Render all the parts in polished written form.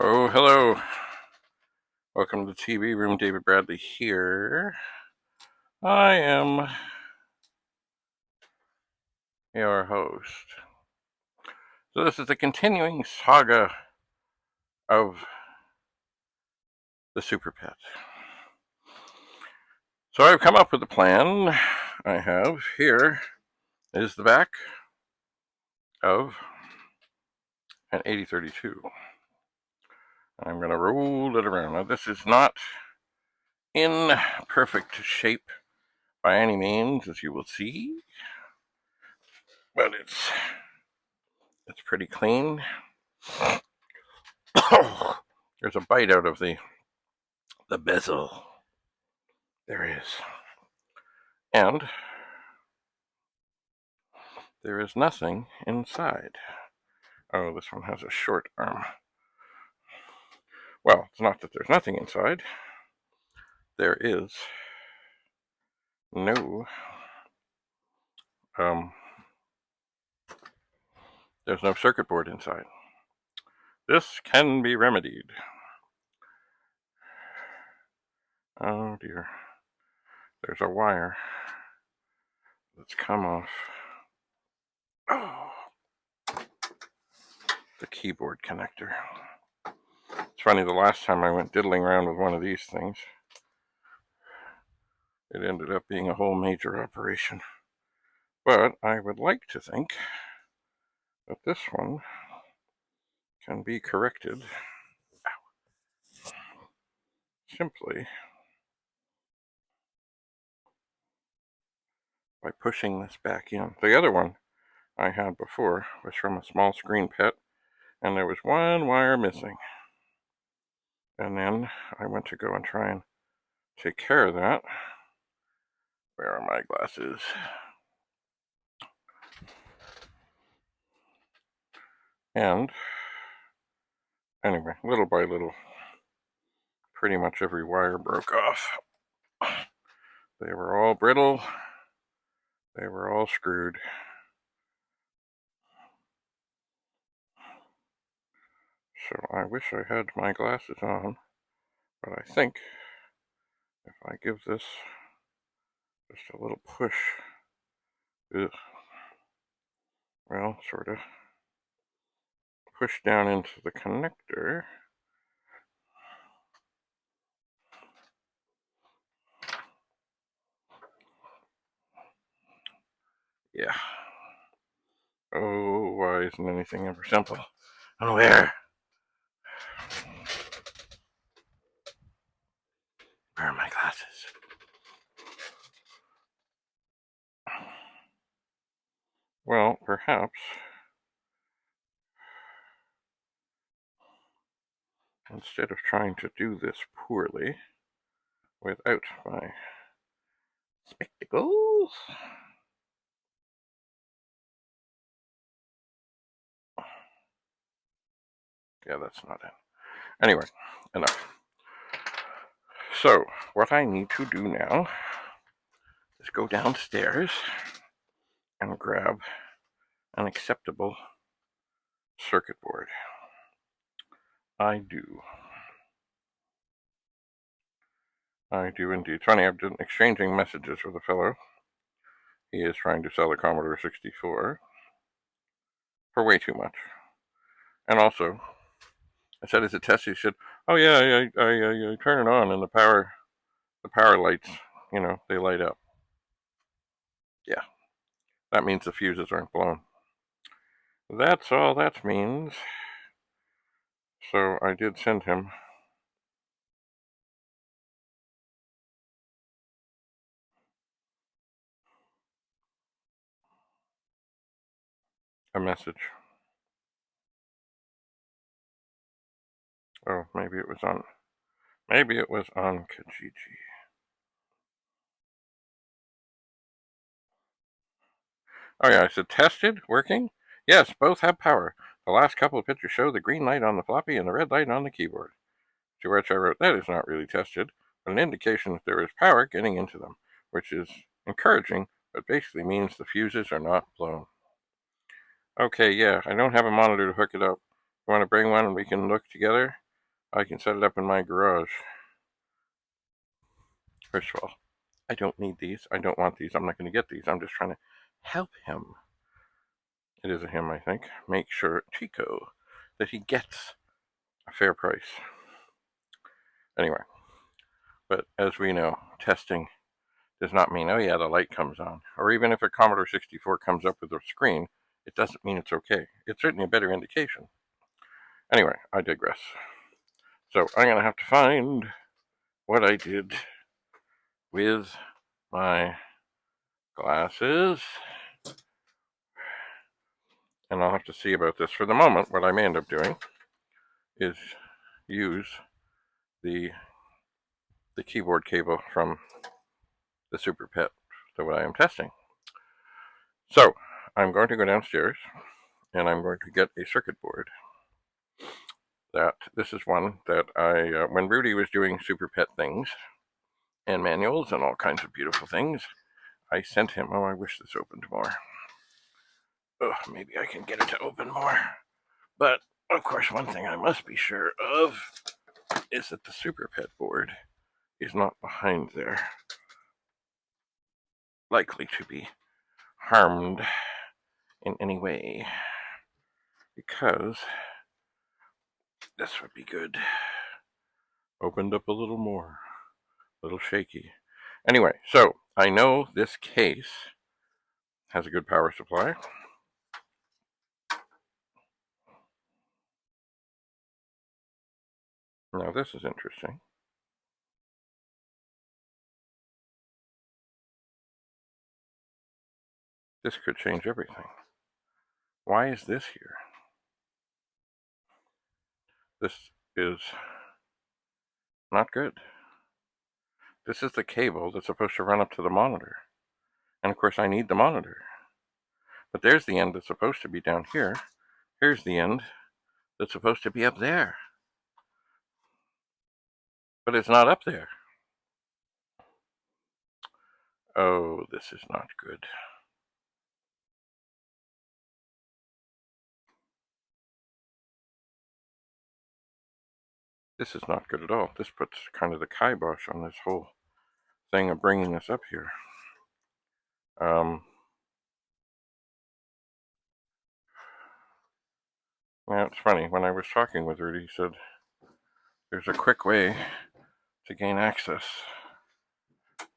Oh, hello. Welcome to the TV room. David Bradley here. I am your host. So this is the continuing saga of the SuperPET. So I've come up with a plan. I have here is the back of an 8032. I'm going to roll it around. Now this is not in perfect shape by any means, as you will see, but it's pretty clean. There's a bite out of the bezel. There is. And there is nothing inside. Oh, this one has a short arm. Well, it's not that there's nothing inside. There is no, there's no circuit board inside. This can be remedied. Oh dear. There's a wire that's come off. Oh, the keyboard connector. It's funny, the last time I went diddling around with one of these things, it ended up being a whole major operation. But I would like to think that this one can be corrected simply by pushing this back in. The other one I had before was from a small screen PET, and there was one wire missing. And then I went to go and try and take care of that. Where are my glasses? And anyway, little by little, pretty much every wire broke off. They were all brittle. They were all screwed. So I wish I had my glasses on, but I think if I give this just a little push, well, sort of push down into the connector, yeah. Oh, why isn't anything ever simple? Oh, where? Where are my glasses? Well, perhaps instead of trying to do this poorly without my spectacles, yeah, that's not it. Anyway, enough. So, what I need to do now is go downstairs and grab an acceptable circuit board. I do indeed. It's funny, I've been exchanging messages with a fellow. He is trying to sell a Commodore 64 for way too much. And also, I said, is it test? He said, oh yeah, I turn it on and the power lights, they light up. Yeah, that means the fuses aren't blown. That's all that means. So I did send him a message. Oh, maybe it was on Kijiji. Oh yeah, I said, tested? Working? Yes, both have power. The last couple of pictures show the green light on the floppy and the red light on the keyboard. To which I wrote, that is not really tested, but an indication that there is power getting into them, which is encouraging, but basically means the fuses are not blown. Okay, yeah, I don't have a monitor to hook it up. You want to bring one and we can look together? I can set it up in my garage. First of all, I don't need these. I don't want these. I'm not going to get these. I'm just trying to help him. It is a him, I think. Make sure, Chico, that he gets a fair price. Anyway, but as we know, testing does not mean, oh yeah, the light comes on. Or even if a Commodore 64 comes up with a screen, it doesn't mean it's okay. It's certainly a better indication. Anyway, I digress. So I'm going to have to find what I did with my glasses. And I'll have to see about this. For the moment, what I may end up doing is use the keyboard cable from the SuperPET to what I am testing. So I'm going to go downstairs and I'm going to get a circuit board. This is one that I, when Rudy was doing SuperPET things and manuals and all kinds of beautiful things, I sent him, oh, I wish this opened more. Oh, maybe I can get it to open more. But, of course, one thing I must be sure of is that the SuperPET board is not behind there, likely to be harmed in any way, because this would be good. Opened up a little more, a little shaky. Anyway, so I know this case has a good power supply. Now this is interesting. This could change everything. Why is this here? This is not good. This is the cable that's supposed to run up to the monitor. And of course I need the monitor. But there's the end that's supposed to be down here. Here's the end that's supposed to be up there. But it's not up there. Oh, this is not good. This is not good at all. This puts kind of the kibosh on this whole thing of bringing this up here. Well, it's funny. When I was talking with Rudy, he said there's a quick way to gain access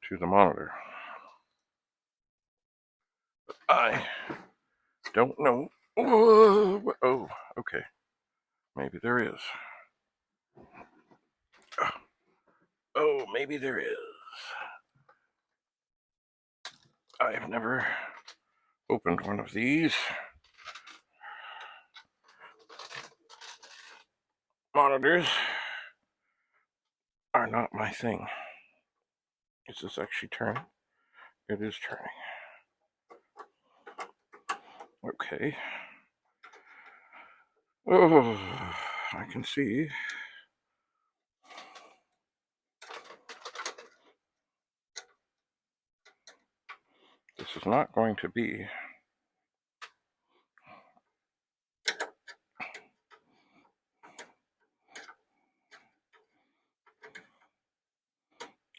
to the monitor. I don't know. Oh, okay. Maybe there is. Oh, maybe there is. I have never opened one of these. Monitors are not my thing. Is this actually turning? It is turning. Okay. Oh, I can see. This is not going to be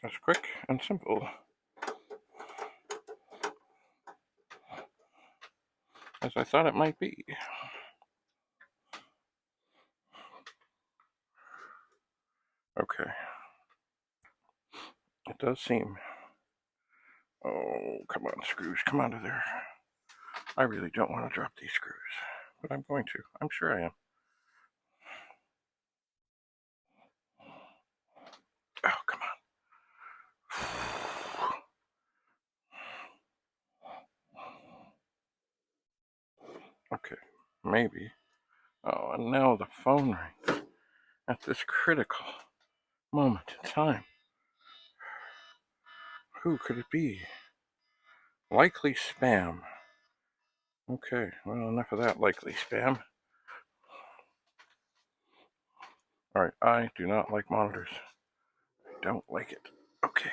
as quick and simple as I thought it might be. Okay. It does seem. Oh, come on, screws, come out of there. I really don't want to drop these screws, but I'm going to. I'm sure I am. Oh, come on. Okay, maybe. Oh, and now the phone rings at this critical moment in time. Who could it be? Likely spam. Okay, well, enough of that likely spam. Alright, I do not like monitors. I don't like it. Okay.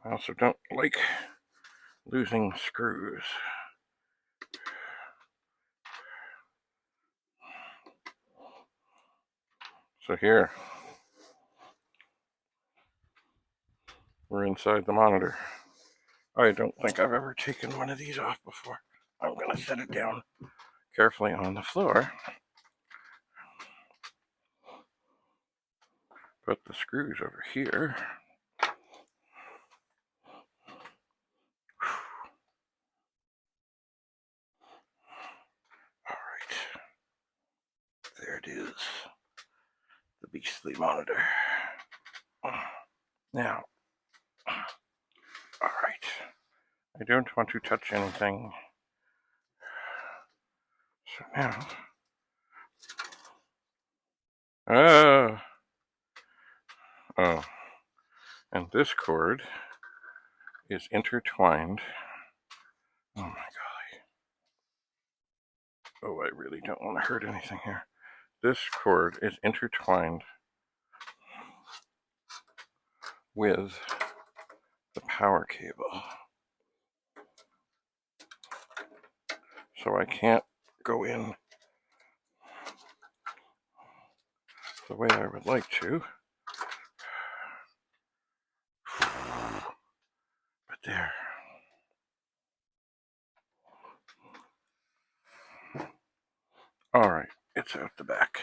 I also don't like losing screws. So here, we're inside the monitor. I don't think I've ever taken one of these off before. I'm going to set it down carefully on the floor. Put the screws over here. All right. There it is. The beastly monitor. Now, all right. I don't want to touch anything. So now, oh, and this cord is intertwined. Oh my golly. Oh, I really don't want to hurt anything here. This cord is intertwined with the power cable. So I can't go in the way I would like to. But there. All right, it's out the back.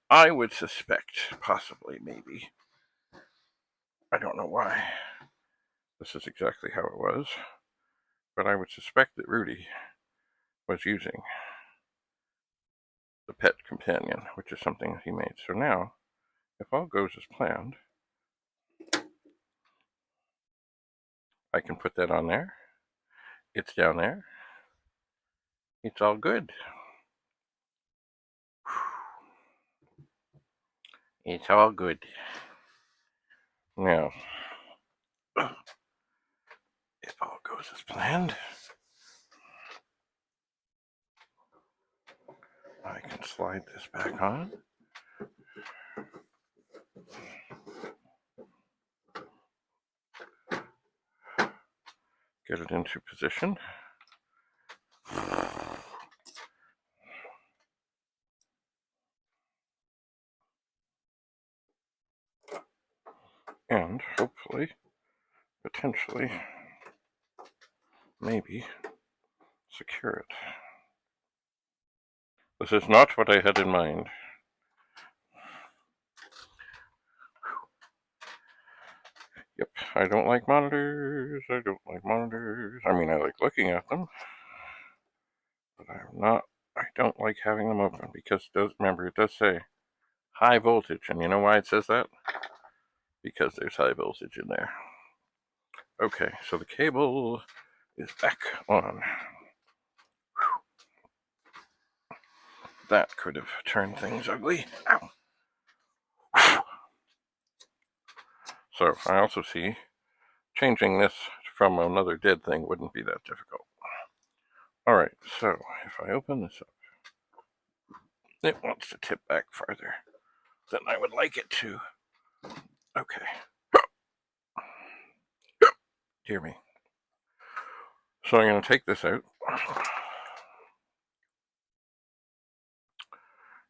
I would suspect, possibly, maybe, I don't know why this is exactly how it was, but I would suspect that Rudy was using the PET companion, which is something that he made. So now, if all goes as planned, I can put that on there. It's down there. It's all good. It's all good. Now, if all goes as planned, I can slide this back on. Get it into position. And hopefully, potentially, maybe secure it. This is not what I had in mind. Yep, I don't like monitors. I don't like monitors. I mean, I like looking at them, but I don't like having them open because remember, it does say high voltage. And you know why it says that? Because there's high voltage in there. Okay, so the cable is back on. That could have turned things ugly. Ow. So I also see changing this from another dead thing wouldn't be that difficult. All right, so if I open this up, it wants to tip back farther than I would like it to. Okay. Dear me. So I'm going to take this out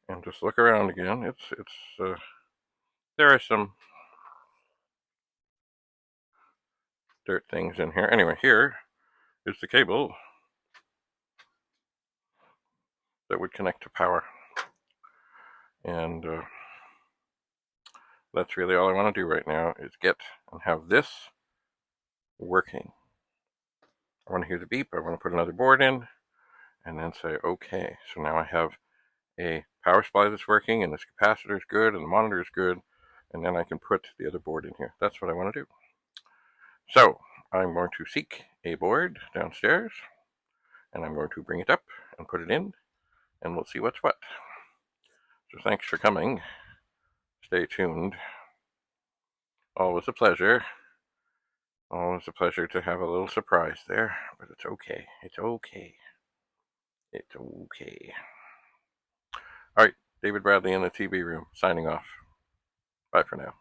and just look around again. There are some dirt things in here. Anyway, here is the cable that would connect to power. And that's really all I want to do right now is get and have this working. I want to hear the beep. I want to put another board in and then say, okay. So now I have a power supply that's working and this capacitor is good and the monitor is good. And then I can put the other board in here. That's what I want to do. So I'm going to seek a board downstairs and I'm going to bring it up and put it in and we'll see what's what. So thanks for coming. Stay tuned. Always a pleasure. Always a pleasure to have a little surprise there, but it's okay. It's okay. It's okay. All right, David Bradley in the TV room, signing off. Bye for now.